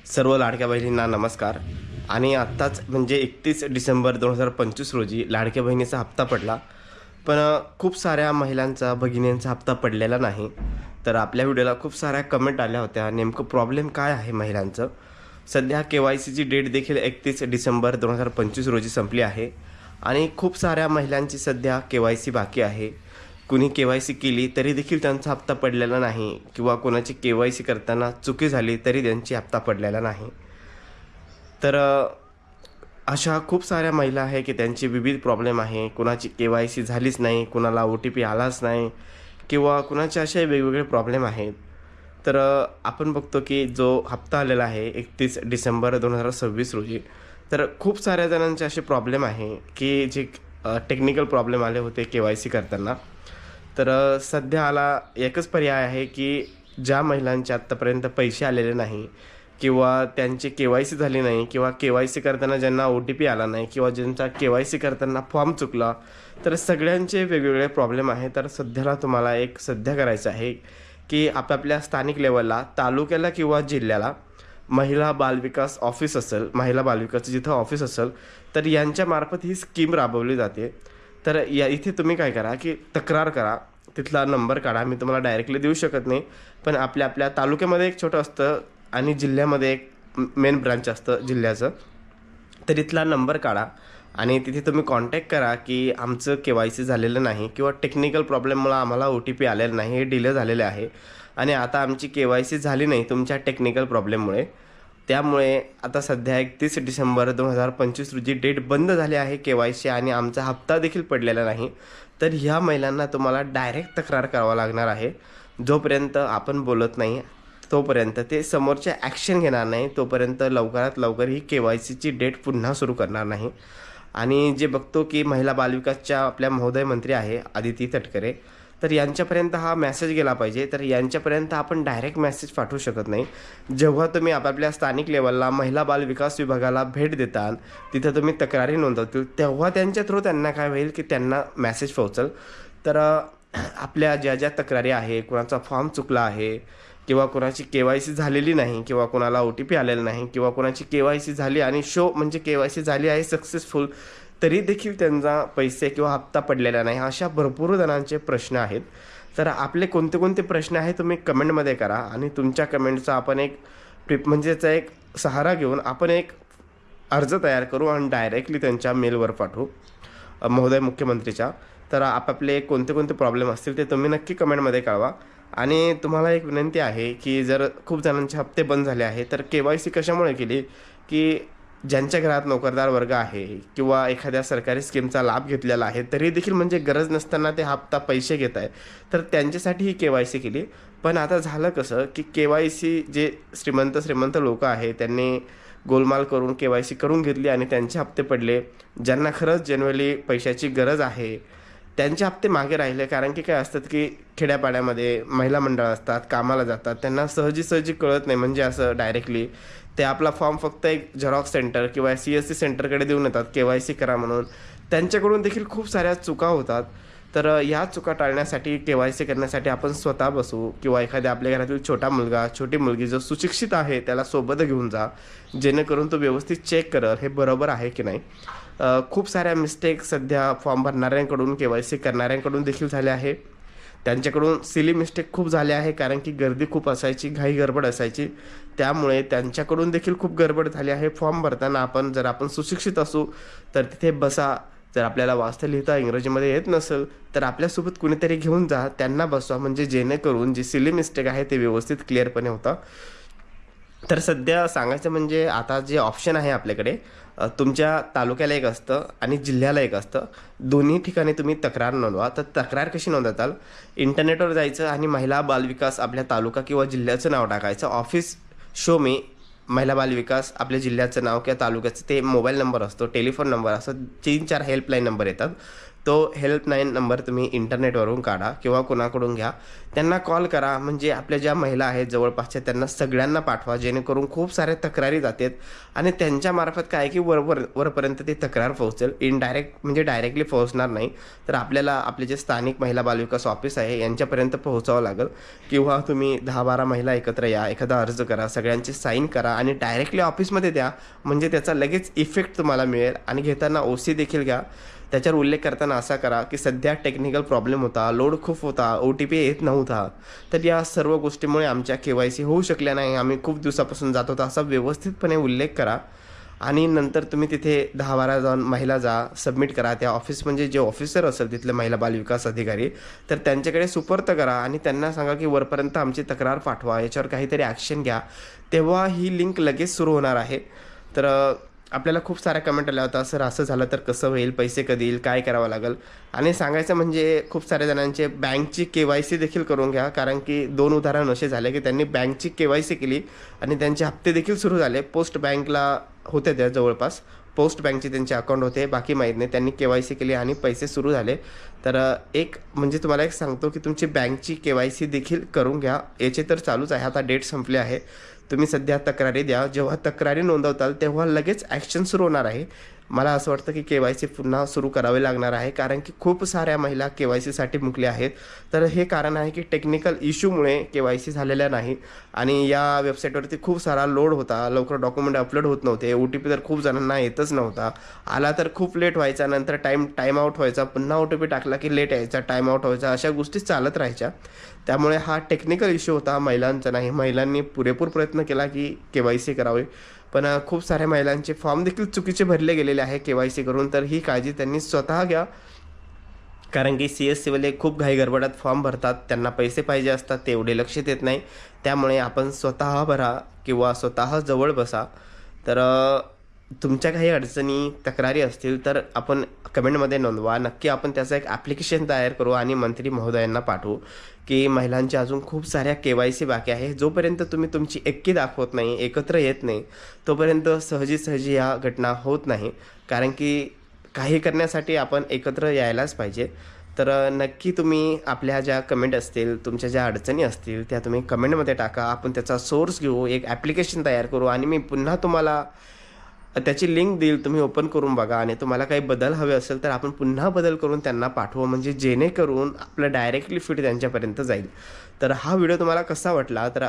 सर्व लाडक्या बहिणींना नमस्कार. आणि आत्ताच म्हणजे 31 डिसेंबर 2025 रोजी लाडक्या बहिणीचा हप्ता पडला. पण खूप साऱ्या महिलांचा भगिनींचा हप्ता पडलेला नाही. तर आपल्या व्हिडिओला खूप साऱ्या कमेंट आल्या होत्या, नेमकं प्रॉब्लेम काय आहे महिलांचं. सध्या KYCची डेट देखील 31 डिसेंबर 2025 रोजी संपली आहे आणि खूप साऱ्या महिलांची सध्या KYC बाकी आहे. कुणी KYC केली तरी देखील त्यांचा हप्ता पडलेला नाही किंवा कोणाची KYC करताना चुकी झाली तरी त्यांची हप्ता पडलेला नाही. तर अशा खूप साऱ्या महिला आहे की त्यांची विविध प्रॉब्लेम आहे. कुणाची KYC झालीच नाही, कुणाला OTP आलाच नाही किंवा कुणाचे असे वेगवेगळे प्रॉब्लेम आहेत. तर आपण बघतो की जो हप्ता आलेला आहे 31 डिसेंबर 2026 रोजी, तर खूप साऱ्या जणांचे असे प्रॉब्लेम आहे की जे टेक्निकल प्रॉब्लेम आले होते KYC करताना. तर सध्या एकच पर्याय आहे की ज्या महिलांचे आत्तापर्यंत पैसे आलेले नाही किंवा त्यांची KYC झाली नाही किंवा KYC करताना ज्यांना OTP आला नाही किंवा ज्यांचा KYC करताना फॉर्म चुकला, तर सगळ्यांचे वेगवेगळे प्रॉब्लेम आहे. तर सध्याला तुम्हाला एक करायचं आहे की आपापल्या स्थानिक लेवलला, तालुक्याला किंवा जिल्ह्याला महिला बालविकास ऑफिस असेल, महिला बालविकासचं जिथं ऑफिस असेल, तर यांच्यामार्फत ही स्कीम राबवली जाते. तर इथे तुम्ही काय करा की तक्रार करा, तिथला नंबर काढा. मी तुम्हाला डायरेक्टली देऊ शकत नाही, पण आपल्या तालुक्यामध्ये एक छोटं असतं आणि जिल्ह्यामध्ये एक मेन ब्रांच असतं जिल्ह्याचं. तर इथला नंबर काढा आणि तिथे तुम्ही कॉन्टॅक्ट करा की आमचं KYC झालेलं नाही किंवा टेक्निकल प्रॉब्लेममुळे आम्हाला OTP आलेलं नाही, हे डिले झालेले आहे आणि आता आमची KYC झाली नाही तुमच्या टेक्निकल प्रॉब्लेममुळे. त्यामुळे आता सध्या 31 डिसेंबर 2025 रोजी डेट बंद झाली आहे KYC आणि आमचा हप्ता देखील पडलेला नाही. तर ह्या महिलांना तुम्हाला डायरेक्ट तक्रार करावं लागणार आहे. जोपर्यंत आपण बोलत नाही तोपर्यंत ते समोरचे ॲक्शन घेणार नाही, तोपर्यंत लवकरात लवकर ही KYCची डेट पुन्हा सुरू करणार नाही. आणि जे बघतो की महिला बालविकासच्या आपल्या महोदय मंत्री आहे आदिती तटकरे, तर यांच्यापर्यंत हा मेसेज गेला पाहिजे. तर यांच्यापर्यंत आपण डायरेक्ट मेसेज पाठवू शकत नाही. जेव्हा तुम्ही आपापल्या स्थानिक लेवलला महिला बाल विकास विभागाला भेट देताल, तिथं तुम्ही तक्रारी नोंदवतील, तेव्हा त्यांच्या थ्रू त्यांना काय होईल की त्यांना मेसेज पोहोचल. तर आपल्या ज्या तक्रारी आहे, कुणाचा फॉर्म चुकला आहे किंवा कोणाची KYC झालेली नाही किंवा कोणाला OTP आलेला नाही किंवा कोणाची KYC झाली आणि म्हणजे KYC झाली आहे सक्सेसफुल, तरी देखील त्यांचा पैसे किंवा हप्ता पडलेला नाही, अशा भरपूर जणांचे प्रश्न आहेत. तर आपले कोणते कोणते प्रश्न आहेत तुम्ही कमेंटमध्ये करा आणि तुमच्या कमेंटचा आपण एक म्हणजेचा एक सहारा घेऊन आपण एक अर्ज तयार करू आणि डायरेक्टली त्यांच्या मेलवर पाठवू महोदय मुख्यमंत्रीच्या. तर आपापले कोणते कोणते प्रॉब्लेम असतील ते तुम्ही नक्की कमेंटमध्ये कळवा. आणि तुम्हाला एक विनंती आहे की जर खूप जणांचे हप्ते बंद झाले आहे, तर KYC कशामुळे केली की ज्यांच्या घरात नोकरदार वर्ग आहे किंवा एखाद्या सरकारी स्कीमचा लाभ घेतलेला आहे, तरी देखील म्हणजे गरज नसताना ते हप्ता पैसे घेत आहे, तर त्यांच्यासाठी ही KYC केली. पण आता झालं कसं की KYC जे श्रीमंत लोक आहे त्यांनी गोलमाल करून KYC करून घेतली आणि त्यांचे हप्ते पडले. ज्यांना खरंच जेन्युइनली पैशाची गरज आहे त्यांचे हप्ते मागे राहिले. कारण की काय असतात की खेड्यापाड्यामध्ये महिला मंडळ असतात, कामाला जातात, त्यांना सहजी कळत नाही, म्हणजे असं डायरेक्टली ते आपला फॉर्म फक्त एक झेरॉक्स सेंटर किंवा CSC सेंटरकडे देऊन येतात KYC करा म्हणून. त्यांच्याकडून देखील खूप साऱ्या चुका होतात. तर या चुका टाळण्यासाठी, KYC करण्यासाठी आपण स्वतः बसू किंवा एखाद्या आपल्या घरातील छोटा मुलगा, छोटी मुलगी जो सुशिक्षित आहे त्याला सोबत घेऊन जा, जेणेकरून तो व्यवस्थित चेक करेल हे बरोबर आहे की नाही. खूप साऱ्या मिस्टेक सध्या फॉर्म भरणाऱ्यांकडून, KYC करणाऱ्यांकडून देखील झाल्या आहे. त्यांच्याकडून सिली मिस्टेक खूप झाल्या आहे, कारण की गर्दी खूप असायची, घाई गडबड असायची, त्यामुळे त्यांच्याकडून देखील खूप गडबड झाली आहे. फॉर्म भरताना जर आपण सुशिक्षित असू तर तिथे बसा. जर आपल्याला वाचता लिहिता इंग्रजीमध्ये येत नसेल तर आपल्यासोबत कुणीतरी घेऊन जा, त्यांना बसवा, म्हणजे जेणेकरून जी सिली मिस्टेक आहे ते व्यवस्थित क्लिअरपणे होतं. तर सध्या सांगायचं म्हणजे आता जे ऑप्शन आहे आपल्याकडे, तुमच्या तालुक्याला एक असतं आणि जिल्ह्याला एक असतं. दोन्ही ठिकाणी तुम्ही तक्रार नोंदवा. तर तक्रार कशी नोंदवताल, इंटरनेटवर जायचं आणि महिला बालविकास आपल्या तालुका किंवा जिल्ह्याचं नाव टाकायचं. ऑफिस शो मी महिला बालविकास आपल्या जिल्ह्याचं नाव किंवा तालुक्याचं ते मोबाईल नंबर असतो, टेलिफोन नंबर असतो, 3-4 हेल्पलाईन नंबर येतात. तो हेल्पलाईन नंबर तुम्ही इंटरनेटवरून काढा किंवा कोणाकडून घ्या, त्यांना कॉल करा. म्हणजे आपल्या ज्या महिला आहेत जवळपासच्या त्यांना सगळ्यांना पाठवा, जेणेकरून खूप साऱ्या तक्रारी जातात आणि त्यांच्यामार्फत काय की वरपर्यंत ती तक्रार पोहोचेल. इनडायरेक्ट म्हणजे डायरेक्टली पोहोचणार नाही, तर आपल्याला आपले जे स्थानिक महिला बालविकास ऑफिस आहे यांच्यापर्यंत पोहोचावं लागेल. किंवा तुम्ही 10-12 महिला एकत्र या, एखादा अर्ज करा, सगळ्यांची साईन करा आणि डायरेक्टली ऑफिसमध्ये द्या. म्हणजे त्याचा लगेच इफेक्ट तुम्हाला मिळेल. आणि घेताना OC देखील घ्या. त्याच्यावर उल्लेख करताना असा करा की सध्या टेक्निकल प्रॉब्लेम होता, लोड खूप होता, OTP येत नव्हता, तर या सर्व गोष्टीमुळे आमच्या KYC होऊ शकल्या नाही, आम्ही खूप दिवसापासून जात होता, असा व्यवस्थितपणे उल्लेख करा. आणि नंतर तुम्ही तिथे 10-12 जाऊन महिला जा, सबमिट करा. त्या ऑफिस म्हणजे जे ऑफिसर असेल तिथले महिला बालविकास अधिकारी, तर त्यांच्याकडे सुपूर्द करा आणि त्यांना सांगा की वरपर्यंत आमची तक्रार पाठवा, याच्यावर काहीतरी ॲक्शन घ्या. तेव्हा ही लिंक लगेच सुरू होणार आहे. तर आपल्याला खूप साऱ्या कमेंट आल्या होत्या, सर असं झालं तर कसं होईल, पैसे कधी येईल, काय करावं लागेल. आणि सांगायचं म्हणजे खूप साऱ्या जणांचे बँकची KYC देखील करून घ्या. कारण की 2 उदाहरण असे झाले की त्यांनी बँकची KYC केली आणि त्यांचे हप्ते देखील सुरू झाले. पोस्ट बँकला होते त्या जवळपास, पोस्ट बँकचे त्यांचे अकाउंट होते, बाकी माहीत नाही. त्यांनी KYC केली आणि पैसे सुरू झाले. तर एक म्हणजे तुम्हाला एक सांगतो की तुमची बँकची KYC देखील करून घ्या. याचे तर चालूच आहे, आता डेट संपली आहे. तुम्ही सध्या तक्रारी द्या. जेव्हा तक्रारी नोंदवताल तेव्हा लगेच ॲक्शन सुरू होणार आहे. मला असं वाटतं की KYC पुन्हा सुरू करावे लागणार आहे, कारण की खूप साऱ्या महिला KYCसाठी मुकल्या आहेत. तर हे कारण आहे की टेक्निकल इश्यूमुळे KYC झालेल्या नाही. आणि या वेबसाईटवरती खूप सारा लोड होता, लवकर डॉक्युमेंट अपलोड होत नव्हते, OTP तर खूप जणांना येतच नव्हता, आला तर खूप लेट व्हायचा, नंतर टाईम आउट व्हायचा, पुन्हा OTP टाकला की लेट यायचा, टाईम आउट व्हायचा, अशा गोष्टी चालत राहायच्या. त्यामुळे हा टेक्निकल इश्यू होता, महिलांचा नाही. महिलांनी पुरेपूर प्रयत्न केला की KYC करावे, पण खूप साऱ्या महिलांचे फॉर्म देखील चुकीचे भरले गेलेले आहे KYC करून. तर ही काळजी त्यांनी स्वतः घ्या, कारण की CSCवाले खूप घाई गडबडात फॉर्म भरतात, त्यांना पैसे पाहिजे असतात, ते एवढे लक्ष देत नाही. त्यामुळे आपण स्वतः भरा किंवा स्वतः जवळ बसा. तर तुमच्या काही अडचणी तक्रारी असतील तर आपण कमेंटमध्ये नोंदवा. नक्की आपण त्याचं एक ॲप्लिकेशन तयार करू आणि मंत्री महोदयांना पाठवू की महिलांच्या अजून खूप साऱ्या KYC बाकी आहे. जोपर्यंत तुम्ही तुमची एक्की दाखवत नाही, एकत्र येत नाही, तोपर्यंत सहजी या घटना होत नाही. कारण की काही करण्यासाठी आपण एकत्र यायलाच पाहिजे. तर नक्की तुम्ही आपल्या ज्या कमेंट असतील, तुमच्या ज्या अडचणी असतील त्या तुम्ही कमेंटमध्ये टाका. आपण त्याचा सोर्स घेऊ, एक ॲप्लिकेशन तयार करू आणि मी पुन्हा तुम्हाला त्याची लिंक देईल, तुम्ही ओपन करून बघा. आणि तुम्हाला काही बदल हवे असेल तर आपण पुन्हा बदल करून त्यांना पाठवू, म्हणजे जेणेकरून आपलं डायरेक्टली फीड त्यांच्यापर्यंत जाईल. तर हा व्हिडिओ तुम्हाला कसा वाटला, तर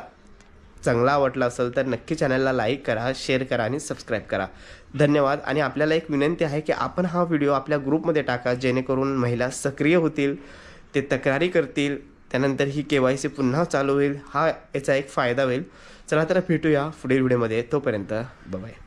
चांगला वाटला असेल तर नक्की चॅनलला लाईक करा, शेअर करा आणि सबस्क्राईब करा. धन्यवाद. आणि आपल्याला एक विनंती आहे की आपण हा व्हिडिओ आपल्या ग्रुपमध्ये टाका, जेणेकरून महिला सक्रिय होतील, ते तक्रारी करतील, त्यानंतर ही KYC पुन्हा चालू होईल. हा याचा एक फायदा होईल. चला तर भेटूया पुढील व्हिडिओमध्ये. तोपर्यंत बाय.